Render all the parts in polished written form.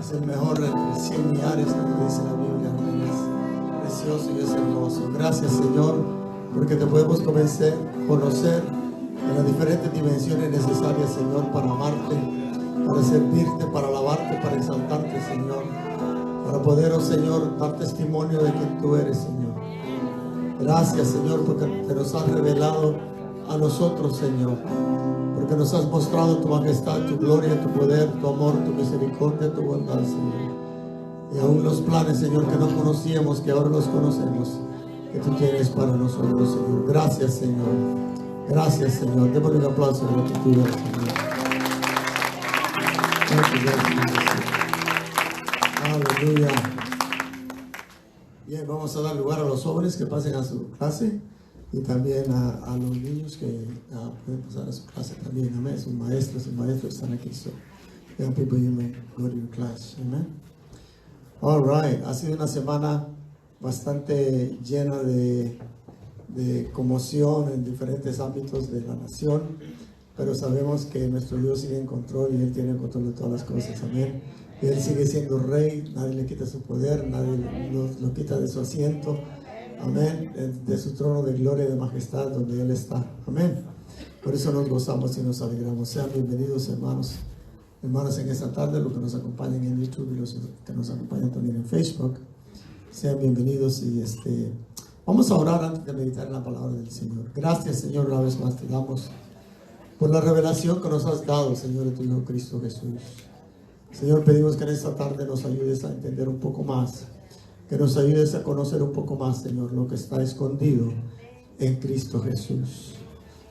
Es el mejor entre 100 millares, como dice la Biblia. Es precioso y es hermoso. Gracias, Señor, porque te podemos conocer en las diferentes dimensiones necesarias, Señor, para amarte, para servirte, para alabarte, para exaltarte, Señor, para poder, oh Señor, dar testimonio de quien tú eres, Señor. Gracias, Señor, porque te nos has revelado a nosotros, Señor, porque nos has mostrado tu majestad, tu gloria, tu poder, tu amor, tu misericordia, tu bondad, Señor. Y aún los planes, Señor, que no conocíamos, que ahora los conocemos, que tú tienes para nosotros, Señor. Gracias, Señor. Gracias, Señor. Démosle un aplauso a lo que tú eres, Señor. Aleluya. Bien, vamos a dar lugar a los jóvenes que pasen a su clase y también a los niños que pueden pasar a su clase también. Amén. Sus maestros están aquí. So, young people, you may go to your class. Amen. All right. Ha sido una semana bastante llena de conmoción en diferentes ámbitos de la nación, pero sabemos que nuestro Dios sigue en control y Él tiene el control de todas las cosas. Amén. Y Él sigue siendo rey, nadie le quita su poder, nadie lo quita de su asiento. Amén. De su trono de gloria y de majestad donde Él está. Amén. Por eso nos gozamos y nos alegramos. Sean bienvenidos, hermanos en esta tarde, los que nos acompañan en YouTube y los que nos acompañan también en Facebook. Sean bienvenidos y vamos a orar antes de meditar en la palabra del Señor. Gracias, Señor, una vez más te damos por la revelación que nos has dado, Señor, de tu Hijo Cristo Jesús. Señor, pedimos que en esta tarde nos ayudes a entender un poco más, que nos ayudes a conocer un poco más, Señor, lo que está escondido en Cristo Jesús.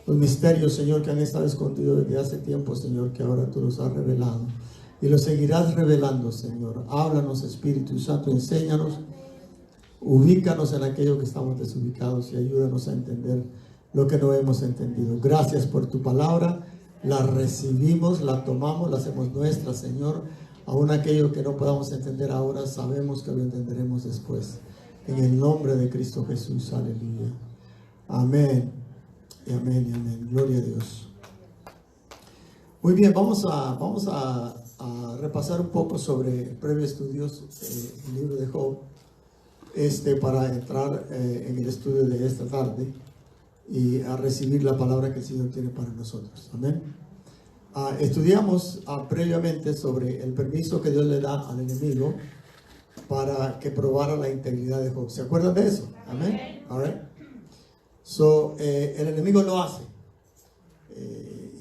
Los misterios, Señor, que han estado escondidos desde hace tiempo, Señor, que ahora tú los has revelado y los seguirás revelando, Señor. Háblanos, Espíritu Santo, enséñanos, ubícanos en aquello que estamos desubicados y ayúdanos a entender lo que no hemos entendido. Gracias por tu palabra. La recibimos, la tomamos, la hacemos nuestra, Señor. Aún aquello que no podamos entender ahora, sabemos que lo entenderemos después. En el nombre de Cristo Jesús, aleluya. Amén, y amén, y amén. Gloria a Dios. Muy bien, vamos a repasar un poco sobre previo estudios el libro de Job, para entrar en el estudio de esta tarde y a recibir la palabra que el Señor tiene para nosotros. Amén. Estudiamos previamente sobre el permiso que Dios le da al enemigo para que probara la integridad de Job. ¿Se acuerdan de eso? Amén. All right. So, el enemigo lo hace.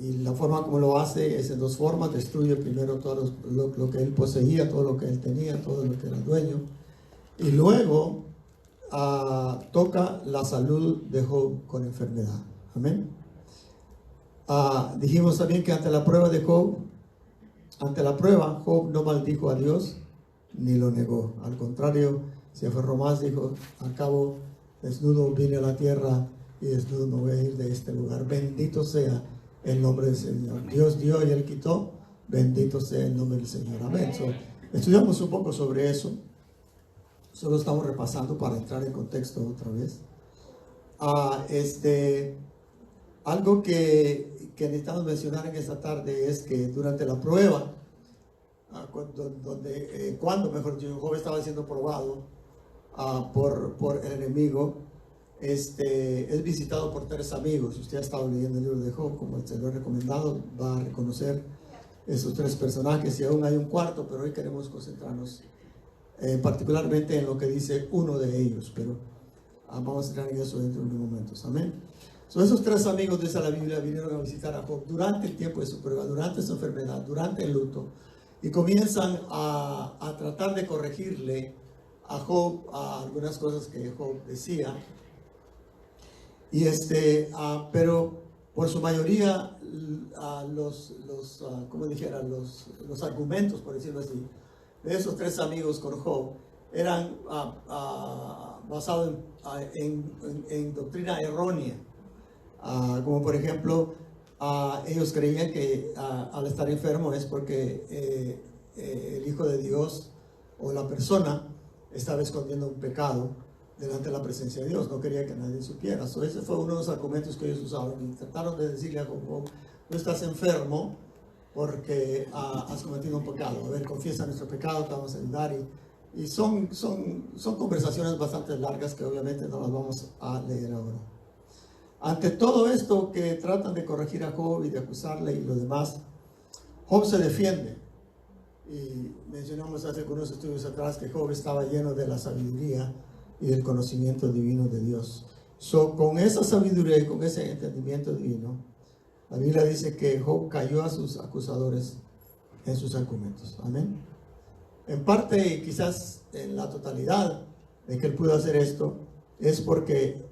Y la forma como lo hace es en dos formas. Destruye primero todo lo que él poseía, todo lo que él tenía, todo lo que era dueño. Y luego toca la salud de Job con enfermedad. Amén. Dijimos también que ante la prueba, Job no maldijo a Dios ni lo negó. Al contrario, se aferró más, dijo: al cabo, desnudo vine a la tierra y desnudo me voy a ir de este lugar. Bendito sea el nombre del Señor. Dios dio y Él quitó. Bendito sea el nombre del Señor. Amén. Estudiamos un poco sobre eso. Solo estamos repasando para entrar en contexto otra vez. Algo que necesitamos mencionar en esta tarde es que durante la prueba, cuando Job estaba siendo probado por el enemigo, es visitado por tres amigos. Usted ha estado leyendo el libro de Job, como se lo he recomendado, va a reconocer esos tres personajes, y aún hay un cuarto, pero hoy queremos concentrarnos particularmente en lo que dice uno de ellos, pero vamos a entrar en eso dentro de unos momentos. Amén. Esos tres amigos, dice la Biblia, vinieron a visitar a Job durante el tiempo de su prueba, durante su enfermedad, durante el luto, y comienzan a tratar de corregirle a Job algunas cosas que Job decía. Y pero por su mayoría los argumentos, por decirlo así, de esos tres amigos con Job eran basados en doctrina errónea. Como por ejemplo, ellos creían que al estar enfermo es porque el Hijo de Dios o la persona estaba escondiendo un pecado delante de la presencia de Dios. No quería que nadie supiera. Ese fue uno de los argumentos que ellos usaron y trataron de decirle a Job: no estás enfermo porque has cometido un pecado. A ver, confiesa nuestro pecado, te vamos a ayudar. Y son conversaciones bastante largas que obviamente no las vamos a leer ahora. Ante todo esto que tratan de corregir a Job y de acusarle y lo demás, Job se defiende. Y mencionamos hace algunos estudios atrás que Job estaba lleno de la sabiduría y del conocimiento divino de Dios. Con esa sabiduría y con ese entendimiento divino, la Biblia dice que Job cayó a sus acusadores en sus argumentos. Amén. En parte, quizás en la totalidad de que él pudo hacer esto, es porque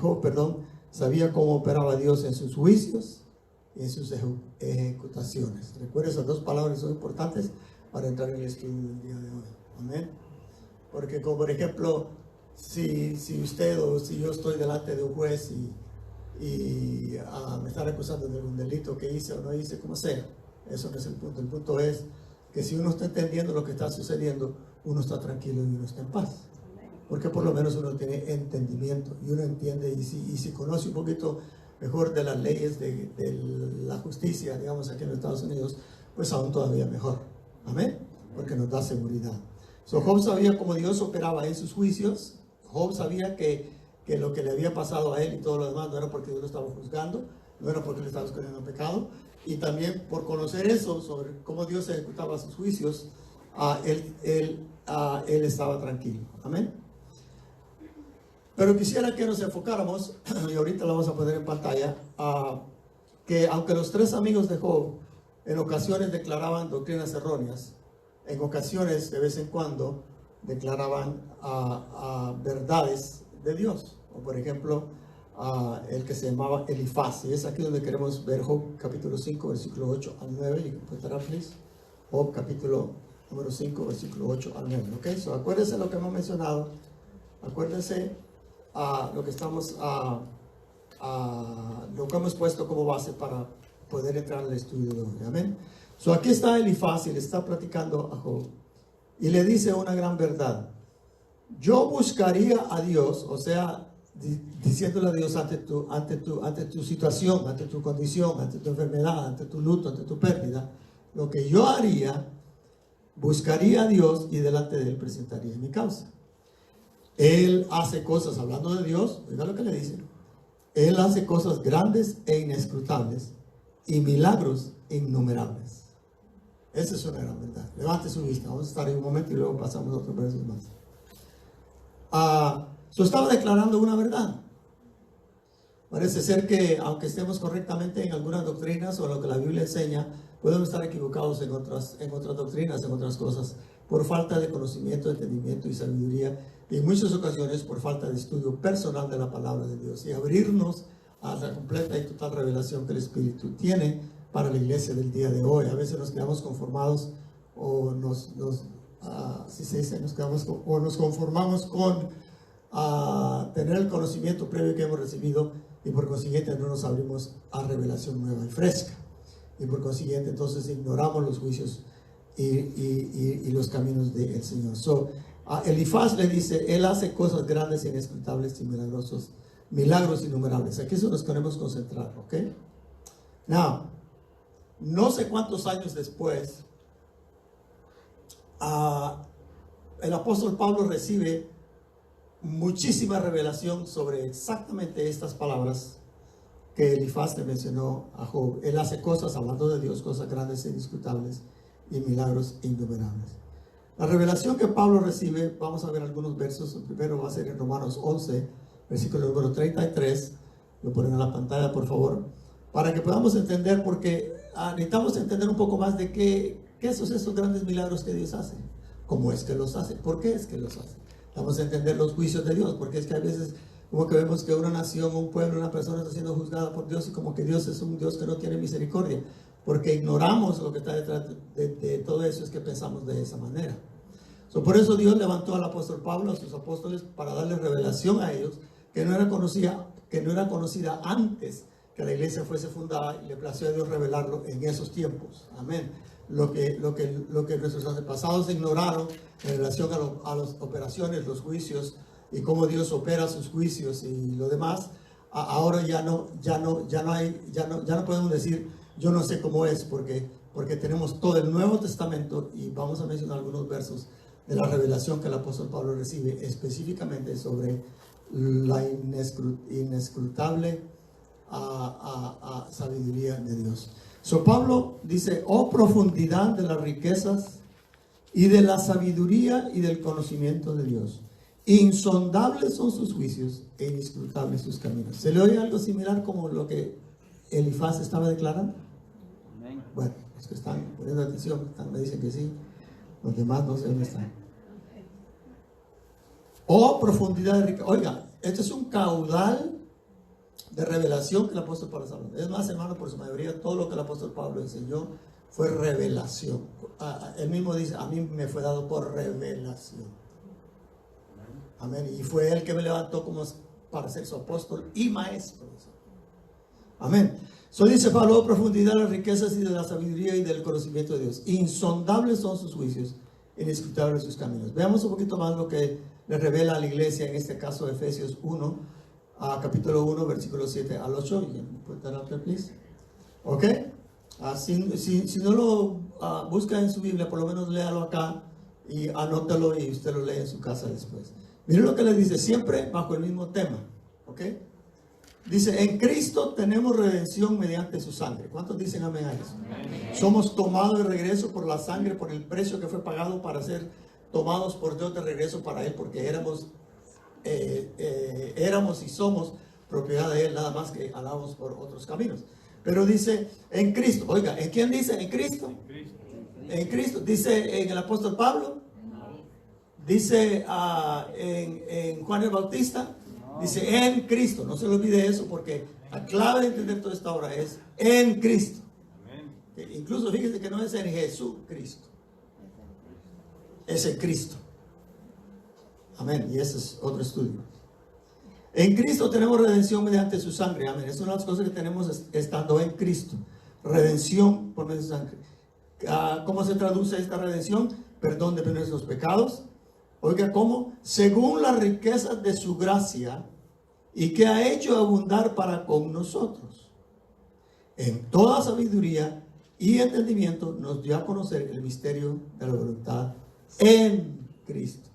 Job, sabía cómo operaba Dios en sus juicios y en sus ejecutaciones. Recuerda, esas dos palabras son importantes para entrar en el estudio del día de hoy. Amén. Porque, como por ejemplo, si usted o si yo estoy delante de un juez y me están acusando de un delito que hice o no hice, como sea, eso no es el punto. El punto es que si uno está entendiendo lo que está sucediendo, uno está tranquilo y uno está en paz. Porque por lo menos uno tiene entendimiento y uno entiende, y si conoce un poquito mejor de las leyes de la justicia, digamos, aquí en los Estados Unidos, pues aún todavía mejor. Amén. Porque nos da seguridad. Job sabía cómo Dios operaba en sus juicios. Job sabía que lo que le había pasado a él y todo lo demás no era porque Dios lo estaba juzgando, no era porque le estaba escondiendo pecado. Y también por conocer eso sobre cómo Dios ejecutaba sus juicios, él estaba tranquilo. Amén. Pero quisiera que nos enfocáramos, y ahorita lo vamos a poner en pantalla, que aunque los tres amigos de Job en ocasiones declaraban doctrinas erróneas, en ocasiones, de vez en cuando, declaraban verdades de Dios. O por ejemplo, el que se llamaba Elifaz. Y es aquí donde queremos ver Job capítulo 5, versículo 8 al 9. You can put that up, please. Job capítulo número 5, versículo 8 al 9. ¿Ok? So, acuérdense lo que hemos mencionado. Acuérdense lo que estamos, lo que hemos puesto como base para poder entrar al estudio de hoy. Amén. So, aquí está Elifaz y le está platicando a Job y le dice una gran verdad. Yo buscaría a Dios, o sea, diciéndole a Dios ante tu situación, ante tu condición, ante tu enfermedad, ante tu luto, ante tu pérdida. Lo que yo haría, buscaría a Dios y delante de Él presentaría mi causa. Él hace cosas, hablando de Dios, oiga lo que le dice. Él hace cosas grandes e inescrutables y milagros innumerables. Esa es una gran verdad. Levante su vista, vamos a estar en un momento y luego pasamos a otros versos más. Estaba declarando una verdad. Parece ser que aunque estemos correctamente en algunas doctrinas o en lo que la Biblia enseña, podemos estar equivocados en otras doctrinas, en otras cosas, por falta de conocimiento, entendimiento y sabiduría, y en muchas ocasiones por falta de estudio personal de la palabra de Dios y abrirnos a la completa y total revelación que el Espíritu tiene para la iglesia del día de hoy. A veces nos quedamos conformados o nos conformamos con tener el conocimiento previo que hemos recibido, y por consiguiente no nos abrimos a revelación nueva y fresca, y por consiguiente entonces ignoramos los juicios y los caminos del Señor. Elifaz le dice, él hace cosas grandes, inescrutables y milagrosos, milagros innumerables. Aquí eso nos queremos concentrar, ¿ok? Now, no sé cuántos años después, el apóstol Pablo recibe muchísima revelación sobre exactamente estas palabras que Elifaz le mencionó a Job. Él hace cosas, hablando de Dios, cosas grandes e indiscutables y milagros innumerables. La revelación que Pablo recibe, vamos a ver algunos versos. El primero va a ser en Romanos 11, versículo número 33. Lo ponen en la pantalla, por favor, para que podamos entender, porque necesitamos entender un poco más de qué son esos grandes milagros que Dios hace. ¿Cómo es que los hace? ¿Por qué es que los hace? Vamos a entender los juicios de Dios, porque es que a veces como que vemos que una nación, un pueblo, una persona está siendo juzgada por Dios y como que Dios es un Dios que no tiene misericordia, porque ignoramos lo que está detrás de todo eso, es que pensamos de esa manera. Por eso Dios levantó al apóstol Pablo, a sus apóstoles, para darles revelación a ellos que no era conocida antes que la iglesia fuese fundada, y le plació a Dios revelarlo en esos tiempos. Amén. Lo que nuestros antepasados ignoraron en relación a las operaciones, los juicios y cómo Dios opera sus juicios y lo demás, ahora ya no podemos decir Yo no sé cómo es, porque tenemos todo el Nuevo Testamento y vamos a mencionar algunos versos de la revelación que el apóstol Pablo recibe específicamente sobre la inescrutable sabiduría de Dios. So Pablo dice, oh profundidad de las riquezas y de la sabiduría y del conocimiento de Dios. Insondables son sus juicios e inescrutables sus caminos. ¿Se le oye algo similar como lo que Elifaz estaba declarando? Bueno, los que están poniendo atención me dicen que sí, los demás no sé dónde están. Oh profundidad de riqueza. Oiga, este es un caudal de revelación que el apóstol Pablo está hablando. Es más, hermano, por su mayoría, todo lo que el apóstol Pablo enseñó fue revelación. Él mismo dice, a mí me fue dado por revelación. Amén. Y fue él que me levantó como para ser su apóstol y maestro. Amén. So dice Pablo, profundidad de las riquezas y de la sabiduría y del conocimiento de Dios. Insondables son sus juicios, inescrutables sus caminos. Veamos un poquito más lo que le revela a la iglesia, en este caso Efesios 1, capítulo 1, versículos 7 al 8. Put that up there, please. ¿Ok? Si no lo busca en su Biblia, por lo menos léalo acá y anótalo y usted lo lee en su casa después. Miren lo que le dice, siempre bajo el mismo tema. ¿Ok? Dice, en Cristo tenemos redención mediante su sangre. ¿Cuántos dicen amén a eso? Amén. Somos tomados de regreso por la sangre, por el precio que fue pagado para ser tomados por Dios de regreso para Él, porque éramos y somos propiedad de Él, nada más que andamos por otros caminos. Pero dice, en Cristo. Oiga, ¿en quién dice? En Cristo. En Cristo. Dice en el apóstol Pablo. Dice en Juan el Bautista. Dice en Cristo. No se le olvide eso, porque la clave de entender toda esta obra es en Cristo. Incluso fíjese que no es en Jesucristo, es en Cristo. Amén. Y ese es otro estudio. En Cristo tenemos redención mediante su sangre. Amén. Es una de las cosas que tenemos estando en Cristo. Redención por medio de su sangre. ¿Cómo se traduce esta redención? Perdón de nuestros pecados. Oiga, ¿cómo? Según las riquezas de su gracia y que ha hecho abundar para con nosotros. En toda sabiduría y entendimiento nos dio a conocer el misterio de la voluntad en Cristo.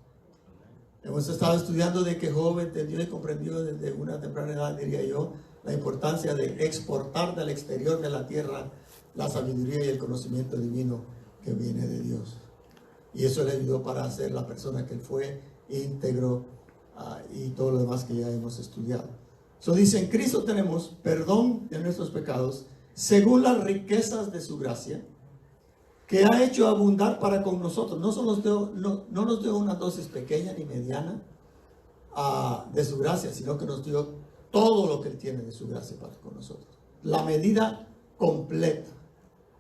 Hemos estado estudiando de que Job entendió y comprendió desde una temprana edad, diría yo, la importancia de exportar del exterior de la tierra la sabiduría y el conocimiento divino que viene de Dios. Y eso le ayudó para ser la persona que él fue, íntegro y todo lo demás que ya hemos estudiado. So dice, en Cristo tenemos perdón de nuestros pecados según las riquezas de su gracia, que ha hecho abundar para con nosotros. No nos dio una dosis pequeña ni mediana de su gracia, sino que nos dio todo lo que Él tiene de su gracia para con nosotros. La medida completa.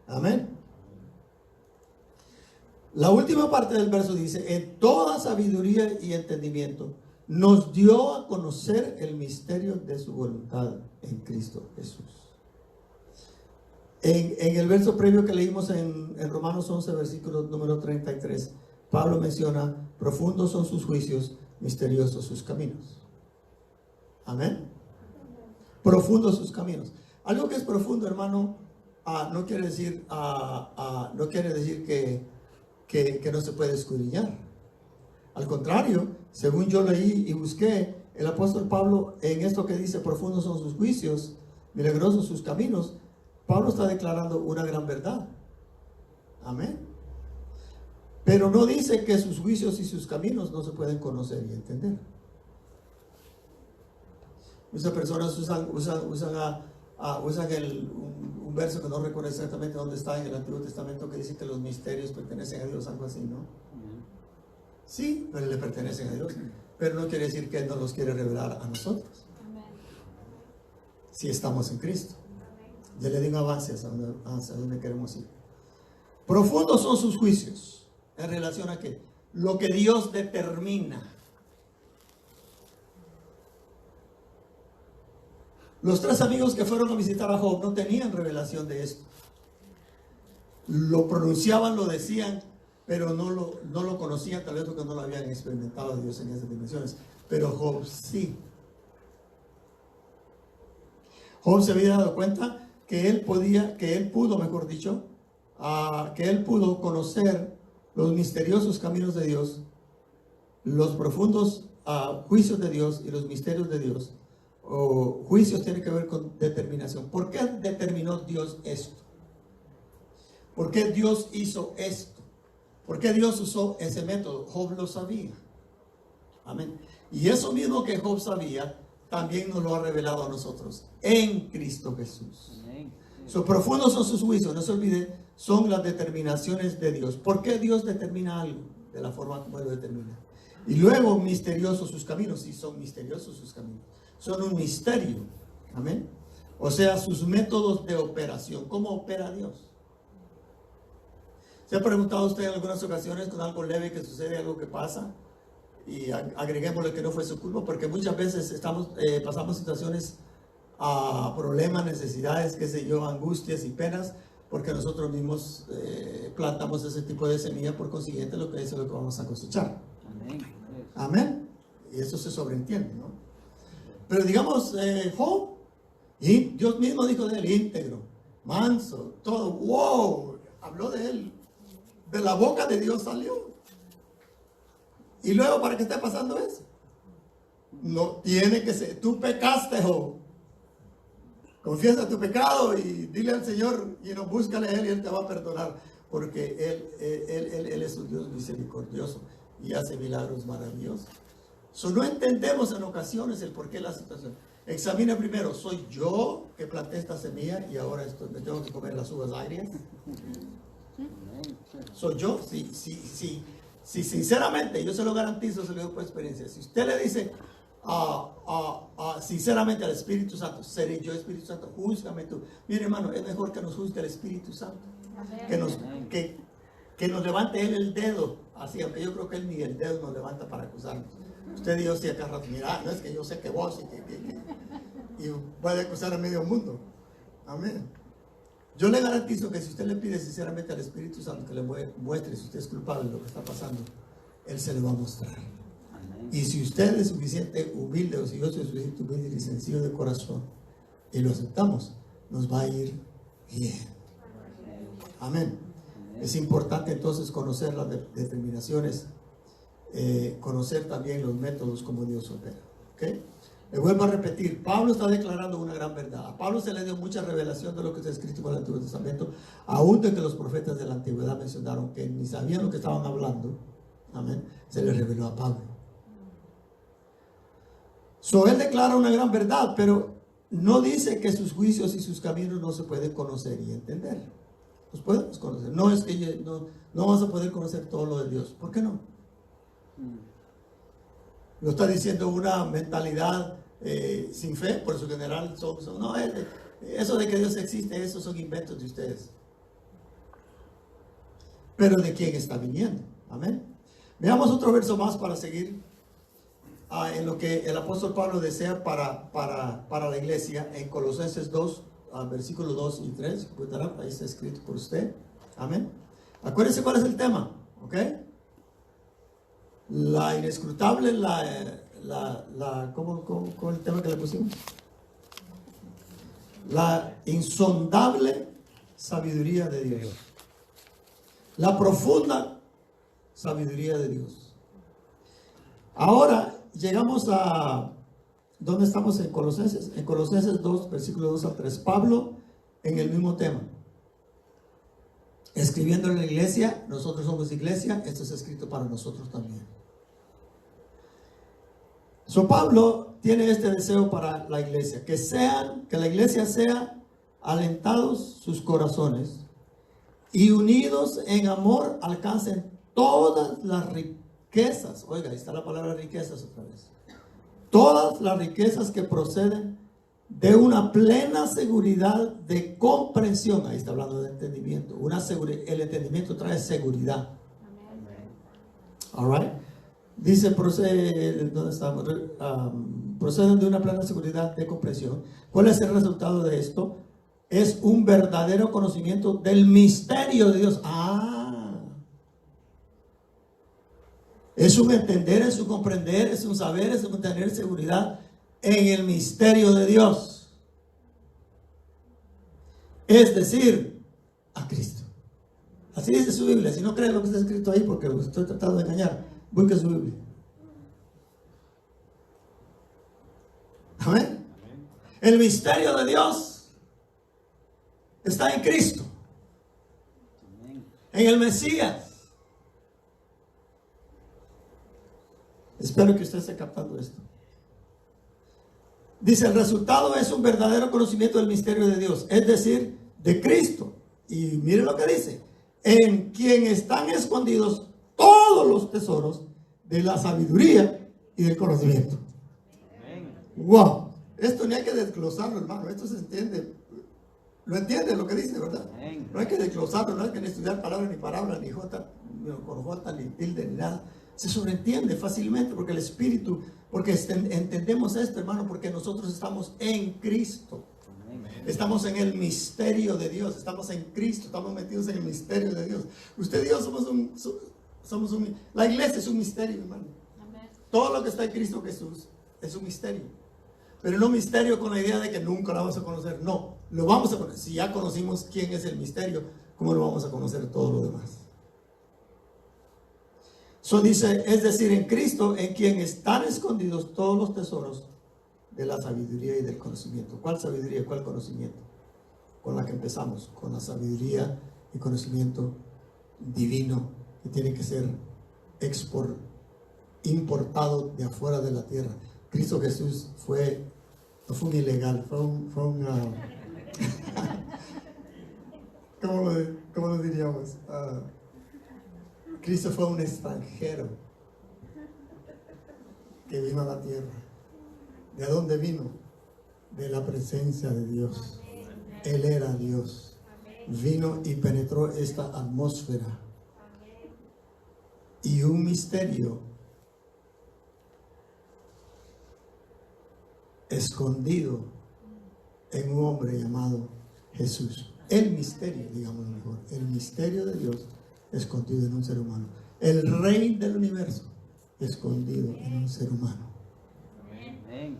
Amén. La última parte del verso dice, en toda sabiduría y entendimiento nos dio a conocer el misterio de su voluntad en Cristo Jesús. En el verso previo que leímos en Romanos 11, versículo número 33, Pablo menciona, profundos son sus juicios, misteriosos sus caminos. Amén. Profundos sus caminos. Algo que es profundo, hermano, no quiere decir que no se puede escudriñar. Al contrario, según yo leí y busqué, el apóstol Pablo en esto que dice, profundos son sus juicios, milagrosos sus caminos, Pablo está declarando una gran verdad. Amén. Pero no dice que sus juicios y sus caminos no se pueden conocer y entender. Muchas personas usan un verso que no recuerdo exactamente dónde está en el Antiguo Testamento, que dice que los misterios pertenecen a Dios, algo así, ¿no? Sí, pero le pertenecen a Dios, pero no quiere decir que Él no los quiere revelar a nosotros. Si estamos en Cristo. Ya le digo avance hacia donde queremos ir. Profundos son sus juicios. ¿En relación a qué? Lo que Dios determina. Los tres amigos que fueron a visitar a Job no tenían revelación de esto. Lo pronunciaban, lo decían, pero no lo conocían, tal vez porque no lo habían experimentado a Dios en esas dimensiones. Pero Job sí. Job se había dado cuenta que él pudo, mejor dicho, que él pudo conocer los misteriosos caminos de Dios, los profundos juicios de Dios y los misterios de Dios. Juicios tienen que ver con determinación. ¿Por qué determinó Dios esto? ¿Por qué Dios hizo esto? ¿Por qué Dios usó ese método? Job lo sabía. Amén. Y eso mismo que Job sabía, también nos lo ha revelado a nosotros en Cristo Jesús. Sus profundos son sus juicios, no se olvide, son las determinaciones de Dios. ¿Por qué Dios determina algo? De la forma como Él lo determina. Y luego, misteriosos sus caminos. Sí, son misteriosos sus caminos. Son un misterio. Amén. O sea, sus métodos de operación. ¿Cómo opera Dios? ¿Se ha preguntado usted en algunas ocasiones con algo leve que sucede, algo que pasa? Y agreguémosle que no fue su culpa, porque muchas veces pasamos situaciones, problemas, necesidades, qué sé yo, angustias y penas, porque nosotros mismos plantamos ese tipo de semilla, por consiguiente lo que es lo que vamos a cosechar. Amén. Amén. Y eso se sobreentiende, ¿no? Pero digamos, Job, y Dios mismo dijo de él, íntegro, manso, todo, wow, habló de él, de la boca de Dios salió. Y luego, ¿para qué está pasando eso? No tiene que ser, tú pecaste, Job. Confiesa tu pecado y dile al Señor, y no, búscale a Él y Él te va a perdonar, porque Él es un Dios misericordioso y hace milagros maravillosos. No entendemos en ocasiones el porqué de la situación. Examina primero, ¿soy yo que planté esta semilla y ahora me tengo que comer las uvas agrias? ¿Soy yo? Sí, sinceramente, yo se lo garantizo, se lo digo por experiencia. Si usted le dice sinceramente al Espíritu Santo, seré yo Espíritu Santo, júzgame tú. Mire, hermano, es mejor que nos juzgue el Espíritu Santo, que nos levante Él el dedo, así, aunque yo creo que Él ni el dedo nos levanta para acusarnos. Usted y yo sí acá rato, mira, no es que yo sé que vos y puede acusar a medio mundo. Amén. Yo le garantizo que si usted le pide sinceramente al Espíritu Santo que le muestre si usted es culpable de lo que está pasando, Él se lo va a mostrar. Y si usted es suficiente humilde, o si yo soy suficiente humilde y sencillo de corazón, y lo aceptamos, nos va a ir bien. Amén. Es importante entonces conocer las determinaciones, conocer también los métodos como Dios opera. ¿Okay? Le vuelvo a repetir, Pablo está declarando una gran verdad. A Pablo se le dio mucha revelación de lo que está escrito en el Antiguo Testamento, aún de que los profetas de la antigüedad mencionaron que ni sabían lo que estaban hablando. Amén. Se le reveló a Pablo. Él declara una gran verdad, pero no dice que sus juicios y sus caminos no se pueden conocer y entender. Los podemos conocer. No es que no vamos a poder conocer todo lo de Dios. ¿Por qué no? Lo está diciendo una mentalidad sin fe, por su general. No, eso de que Dios existe, esos son inventos de ustedes. Pero ¿de quién está viniendo? Amén. Veamos otro verso más para seguir en lo que el apóstol Pablo desea para la iglesia en Colosenses 2, versículos 2 y 3. Ahí está escrito por usted. Amén. Acuérdense cuál es el tema. ¿Ok? La inescrutable, ¿cómo el tema que le pusimos? La insondable sabiduría de Dios. La profunda sabiduría de Dios. Ahora llegamos a ¿dónde estamos en Colosenses? En Colosenses 2, versículos 2 al 3. Pablo en el mismo tema. Escribiendo en la iglesia, nosotros somos iglesia, esto es escrito para nosotros también. Pablo tiene este deseo para la iglesia, que la iglesia sea alentados sus corazones y unidos en amor alcancen todas las riquezas. Oiga, ahí está la palabra riquezas otra vez. Todas las riquezas que proceden de una plena seguridad de comprensión. Ahí está hablando de entendimiento. El entendimiento trae seguridad. All right. Dice, proceden de una plena seguridad de comprensión. ¿Cuál es el resultado de esto? Es un verdadero conocimiento del misterio de Dios. Es un entender, es un comprender, es un saber, es un tener seguridad en el misterio de Dios. es decir, a Cristo. Así dice su Biblia. Si no creen lo que está escrito ahí, porque los estoy tratando de engañar, busque su Biblia. Amén. El misterio de Dios está en Cristo, en el Mesías. Espero que usted esté captando esto. Dice, el resultado es un verdadero conocimiento del misterio de Dios, es decir, de Cristo. Y mire lo que dice, en quien están escondidos todos los tesoros de la sabiduría y del conocimiento. Wow, esto ni hay que desglosarlo, hermano, esto se entiende. Lo entiende lo que dice, ¿verdad? No hay que desglosarlo, no hay que ni estudiar palabra ni parábola, ni J, con J, ni tilde, ni nada. Se sobreentiende fácilmente porque el Espíritu, porque entendemos esto, hermano, porque nosotros estamos en Cristo. Estamos en el misterio de Dios, estamos en Cristo, estamos metidos en el misterio de Dios. Usted y yo somos la iglesia es un misterio, hermano. Todo lo que está en Cristo Jesús es un misterio. Pero no un misterio con la idea de que nunca lo vamos a conocer. No, lo vamos a conocer. Si ya conocimos quién es el misterio, ¿cómo lo vamos a conocer todo lo demás? Eso dice, es decir, en Cristo, en quien están escondidos todos los tesoros de la sabiduría y del conocimiento. ¿Cuál sabiduría y cuál conocimiento? Con la que empezamos, con la sabiduría y conocimiento divino que tiene que ser importado de afuera de la tierra. Cristo Jesús no fue un ilegal, fue un ¿cómo lo diríamos? Cristo fue un extranjero que vino a la tierra. ¿De dónde vino? De la presencia de Dios. Él era Dios. Vino y penetró esta atmósfera. Y un misterio escondido en un hombre llamado Jesús. El misterio, digamos mejor, el misterio de Dios escondido en un ser humano. El rey del universo escondido en un ser humano. Amén.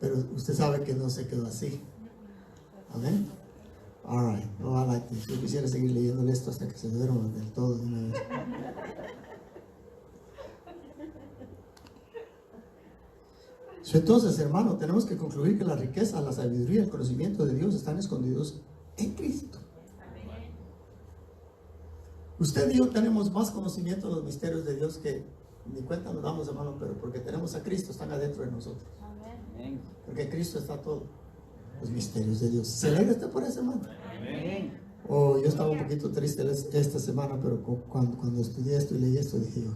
Pero usted sabe que no se quedó así. Amén. All right. No, I like this. Yo quisiera seguir leyéndole esto hasta que se duerma del todo de una vez. Entonces, hermano, tenemos que concluir que la riqueza, la sabiduría, el conocimiento de Dios están escondidos en Cristo. Usted y yo tenemos más conocimiento de los misterios de Dios que ni cuenta nos damos, hermano, pero porque tenemos a Cristo, están adentro de nosotros. Amén. Porque Cristo está todo. Los misterios de Dios. ¿Se alegra usted por eso, hermano? Amén. Yo estaba un poquito triste esta semana, pero cuando estudié esto y leí esto, dije yo,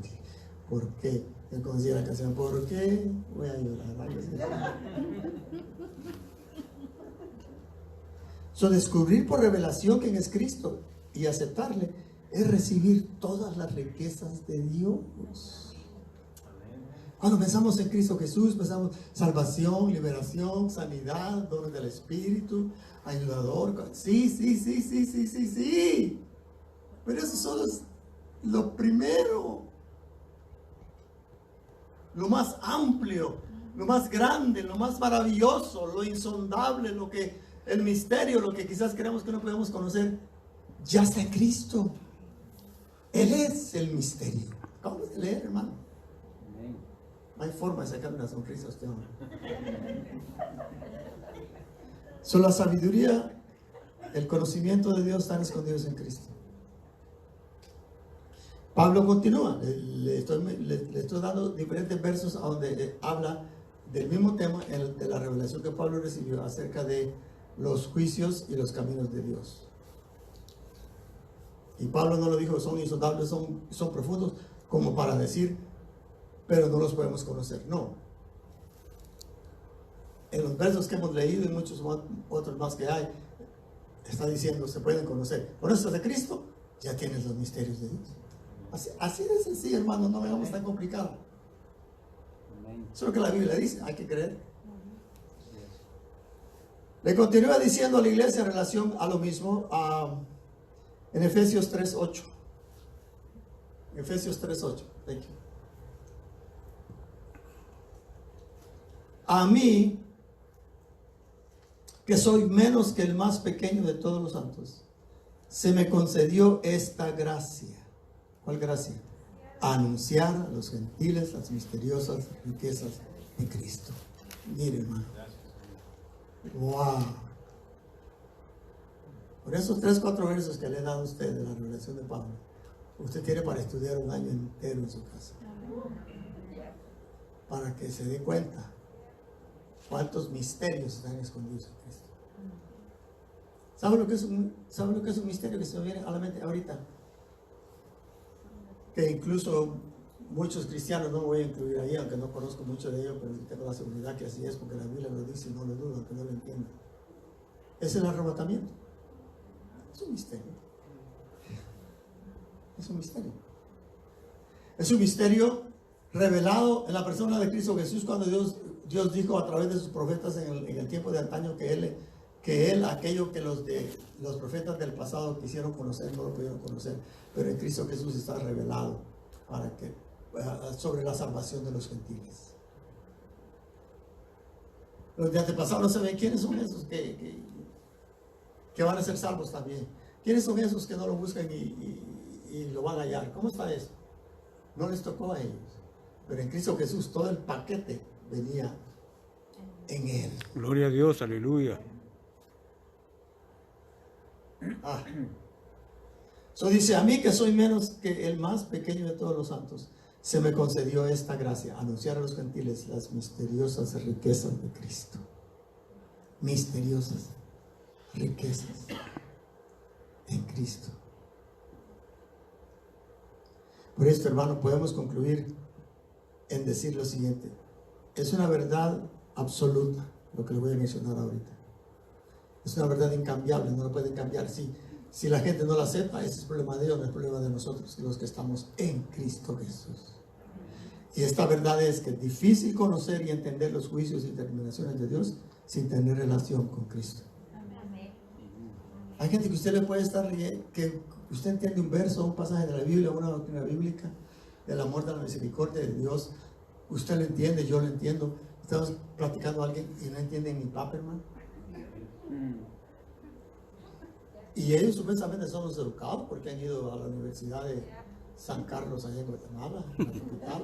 ¿por qué? Yo conocía la canción, ¿por qué? Voy a llorar. Descubrir por revelación quién es Cristo y aceptarle es recibir todas las riquezas de Dios. Cuando pensamos en Cristo Jesús, pensamos salvación, liberación, sanidad, dones del Espíritu, ayudador. Sí. Pero eso solo es lo primero, lo más amplio, lo más grande, lo más maravilloso, lo insondable, el misterio, lo que quizás creemos que no podemos conocer, ya está en Cristo. Él es el misterio. Acabo de leer, hermano. No hay forma de sacar una sonrisa a este hombre. La sabiduría, el conocimiento de Dios están escondidos en Cristo. Pablo continúa. Le estoy dando diferentes versos donde habla del mismo tema, de la revelación que Pablo recibió acerca de los juicios y los caminos de Dios. Y Pablo no lo dijo, son insondables, son profundos, como para decir, pero no los podemos conocer. No. En los versos que hemos leído y muchos otros más que hay, está diciendo, se pueden conocer. Por eso de Cristo, ya tienes los misterios de Dios. Así de sencillo, hermano, no veamos tan complicado. Eso es lo que la Biblia dice, hay que creer. Le continúa diciendo a la iglesia en relación a lo mismo, en Efesios 3:8. Efesios 3:8. Thank you. A mí, que soy menos que el más pequeño de todos los santos, se me concedió esta gracia. ¿Cuál gracia? Anunciar a los gentiles las misteriosas riquezas de Cristo. Mire, hermano. Wow. Por esos 3-4 versos que le he dado a usted de la revelación de Pablo, usted tiene para estudiar un año entero en su casa, para que se dé cuenta cuántos misterios están escondidos en Cristo. ¿Sabe lo que es un misterio que se me viene a la mente ahorita? Que incluso muchos cristianos, no me voy a incluir ahí, aunque no conozco mucho de ellos, pero tengo la seguridad que así es, porque la Biblia lo dice y no lo dudo, aunque no lo entienda. Es el arrebatamiento. Es un misterio. Es un misterio. Es un misterio revelado en la persona de Cristo Jesús, cuando Dios dijo a través de sus profetas en el tiempo de antaño que Él, aquello que los profetas del pasado quisieron conocer, no lo pudieron conocer, pero en Cristo Jesús está revelado sobre la salvación de los gentiles. Los de antepasados no saben quiénes son esos que van a ser salvos también. ¿Quiénes son esos que no lo buscan y lo van a hallar? ¿Cómo está eso? No les tocó a ellos. Pero en Cristo Jesús todo el paquete venía en Él. Gloria a Dios, aleluya. So dice, a mí que soy menos que el más pequeño de todos los santos, se me concedió esta gracia, anunciar a los gentiles las misteriosas riquezas de Cristo. Misteriosas riquezas en Cristo. Por esto, hermano, podemos concluir en decir lo siguiente: es una verdad absoluta lo que le voy a mencionar ahorita. Es una verdad incambiable, no la pueden cambiar. Si la gente no la acepta, ese es el problema de ellos, no es el problema de nosotros, los que estamos en Cristo Jesús. Y esta verdad es que es difícil conocer y entender los juicios y determinaciones de Dios sin tener relación con Cristo. Hay gente que usted le puede estar leyendo, que usted entiende un verso, un pasaje de la Biblia, una doctrina bíblica, del amor, de la misericordia de Dios. Usted lo entiende, yo lo entiendo. Estamos platicando a alguien y no entienden ni papa, hermano. Y ellos supuestamente son los educados porque han ido a la Universidad de San Carlos allá en Guatemala, a la capital,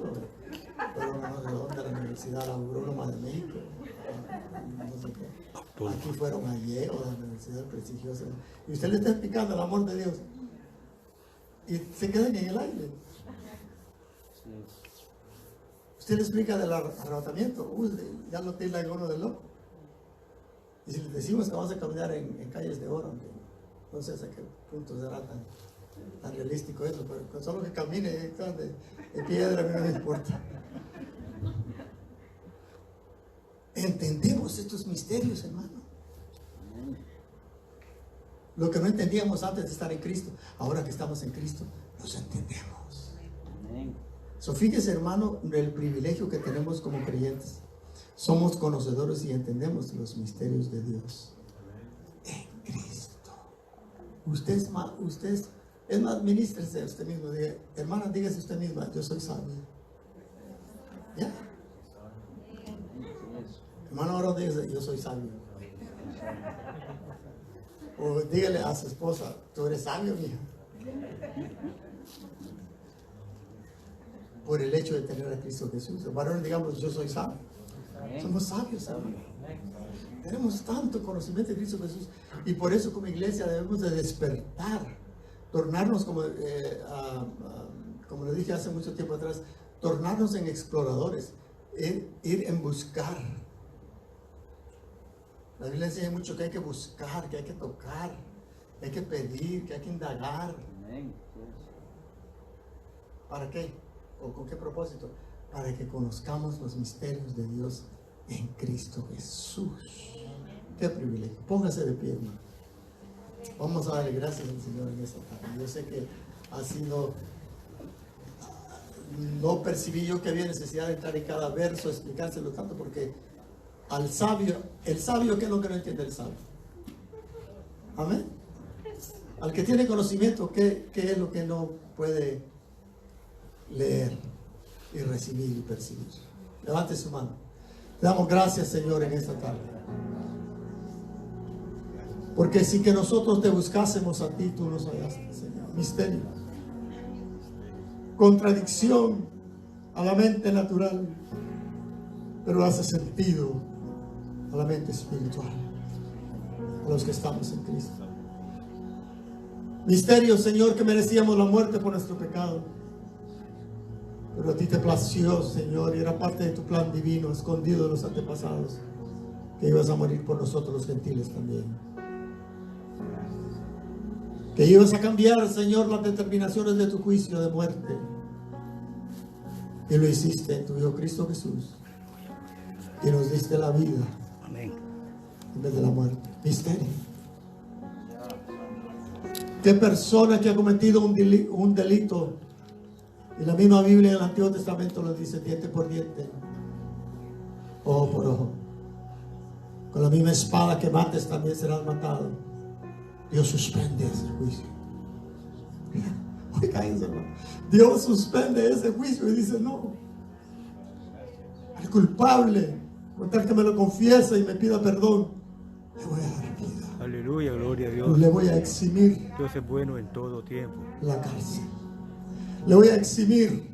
pero no sé dónde, a la Universidad Autónoma de México, no sé qué. Aquí fueron a Yale, a la Universidad prestigiosa, y usted le está explicando el amor de Dios y se quedan en el aire. Usted le explica del arrebatamiento, ya lo tiene uno de loco. Y si les decimos que vamos a caminar en calles de oro, no sé hasta qué punto será tan realístico eso, pero con solo que camine de piedra, a mí no me importa. Entendemos estos misterios, hermano. Lo que no entendíamos antes de estar en Cristo, ahora que estamos en Cristo, los entendemos. So, fíjese, hermano, el privilegio que tenemos como creyentes. Somos conocedores y entendemos los misterios de Dios en Cristo. Usted es más, ministrese usted mismo. Diga, hermana, dígase usted misma, yo soy sabio. ¿Ya? Hermano, ahora dígase, yo soy sabio. O dígale a su esposa, tú eres sabio, mija. Por el hecho de tener a Cristo Jesús. Los varones, digamos, yo soy sabio. Somos sabios, hermano. Tenemos tanto conocimiento de Cristo Jesús. Y por eso como iglesia debemos de despertar. Tornarnos, como lo dije hace mucho tiempo atrás, tornarnos en exploradores. Ir en buscar. La Biblia enseña mucho que hay que buscar, que hay que tocar, que hay que pedir, que hay que indagar. ¿Para qué? ¿O con qué propósito? Para que conozcamos los misterios de Dios en Cristo Jesús. Qué privilegio. Póngase de pie, hermano. Vamos a darle gracias al Señor en esta tarde. Yo sé que así no percibí yo que había necesidad de entrar en cada verso, explicárselo tanto, porque al sabio, el sabio, ¿qué es lo que no entiende el sabio? Amén. Al que tiene conocimiento, ¿qué es lo que no puede leer y recibir y percibir? Levante su mano. Le damos gracias, Señor, en esta tarde. Porque si que nosotros te buscásemos a ti, tú nos hallaste, Señor. Misterio. Contradicción a la mente natural, pero hace sentido a la mente espiritual, a los que estamos en Cristo. Misterio, Señor, que merecíamos la muerte por nuestro pecado, pero a ti te plació, Señor, y era parte de tu plan divino, escondido de los antepasados, que ibas a morir por nosotros los gentiles también. Que ibas a cambiar, Señor, las determinaciones de tu juicio de muerte. Y lo hiciste en tu Hijo Cristo Jesús. Y nos diste la vida. Amén. En vez de la muerte. Misterio. ¿Qué persona que ha cometido un delito? Y la misma Biblia en el Antiguo Testamento lo dice, diente por diente, ojo por ojo. Con la misma espada que mates también serás matado. Dios suspende ese juicio. Oiga eso, hermano. Dios suspende ese juicio y dice, no. Al culpable, con tal que me lo confiese y me pida perdón, le voy a dar vida. Aleluya, gloria a Dios. Le voy a eximir Dios es bueno en todo tiempo. la cárcel. Le voy a eximir.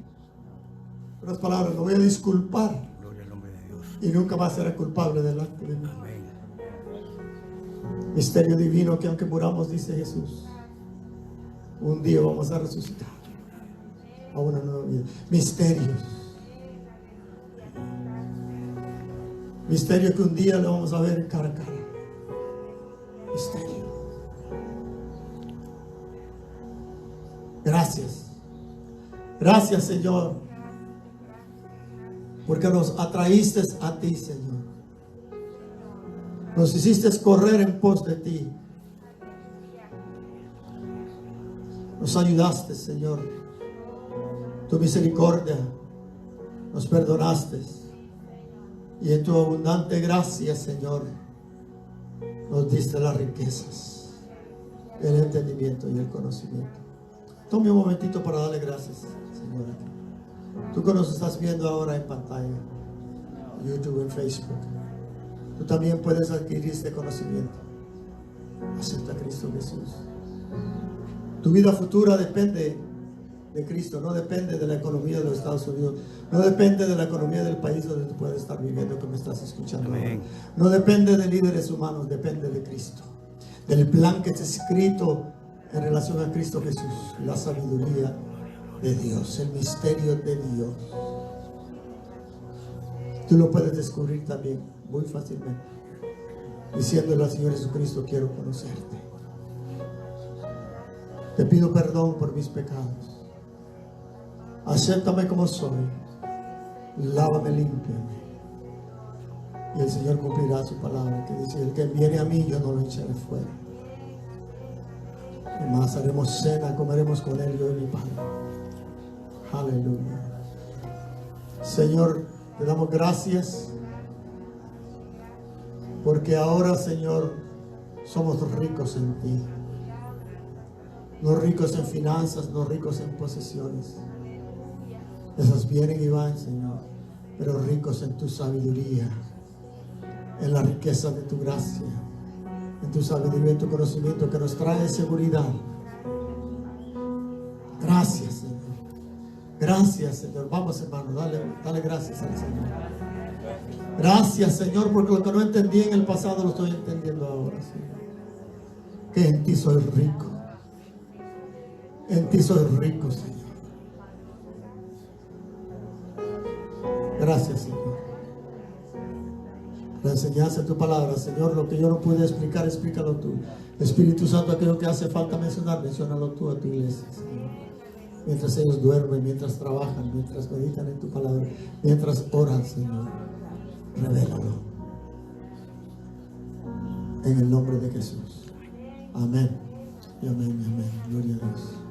En otras palabras, lo voy a disculpar. Gloria al nombre de Dios. Y nunca más será culpable delante de mí. Amén. Misterio divino que aunque muramos, dice Jesús, un día vamos a resucitar a una nueva vida. Misterios. Misterio que un día le vamos a ver cara a cara. Misterio. Gracias. Gracias, Señor, porque nos atraíste a ti, Señor. Nos hiciste correr en pos de ti. Nos ayudaste, Señor. Tu misericordia nos perdonaste. Y en tu abundante gracia, Señor, nos diste las riquezas, el entendimiento y el conocimiento. Tome un momentito para darle gracias, Señor. Tú que nos estás viendo ahora en pantalla, YouTube, en Facebook, tú también puedes adquirir este conocimiento. Acepta a Cristo Jesús. Tu vida futura depende de Cristo, no depende de la economía de los Estados Unidos, no depende de la economía del país donde tú puedes estar viviendo, que me estás escuchando. Amén. No depende de líderes humanos, depende de Cristo, del plan que está escrito en relación a Cristo Jesús, la sabiduría de Dios, el misterio de Dios. Tú lo puedes descubrir también muy fácilmente, diciéndole al Señor Jesucristo, quiero conocerte. Te pido perdón por mis pecados. Acéptame como soy. Lávame, límpiame. Y el Señor cumplirá su palabra, que dice, el que viene a mí, yo no lo echaré fuera. Y más haremos cena, comeremos con Él, yo y mi Padre. Aleluya. Señor, te damos gracias, porque ahora, Señor, somos ricos en ti. No ricos en finanzas, no ricos en posesiones. Esas vienen y van, Señor, pero ricos en tu sabiduría, en la riqueza de tu gracia, en tu sabiduría, en tu conocimiento que nos trae seguridad. Gracias, Señor. Gracias, Señor. Vamos, hermano, dale gracias al Señor. Gracias, Señor, porque lo que no entendí en el pasado lo estoy entendiendo ahora, Señor. Que en ti soy rico. En ti soy rico, Señor. Gracias, Señor. La enseñanza de tu palabra, Señor, lo que yo no pude explicar, explícalo tú. Espíritu Santo, aquello que hace falta mencionar, menciónalo tú a tu iglesia, Señor. Mientras ellos duermen, mientras trabajan, mientras meditan en tu palabra, mientras oran, Señor, revélalo. En el nombre de Jesús. Amén. Y amén, y amén. Gloria a Dios.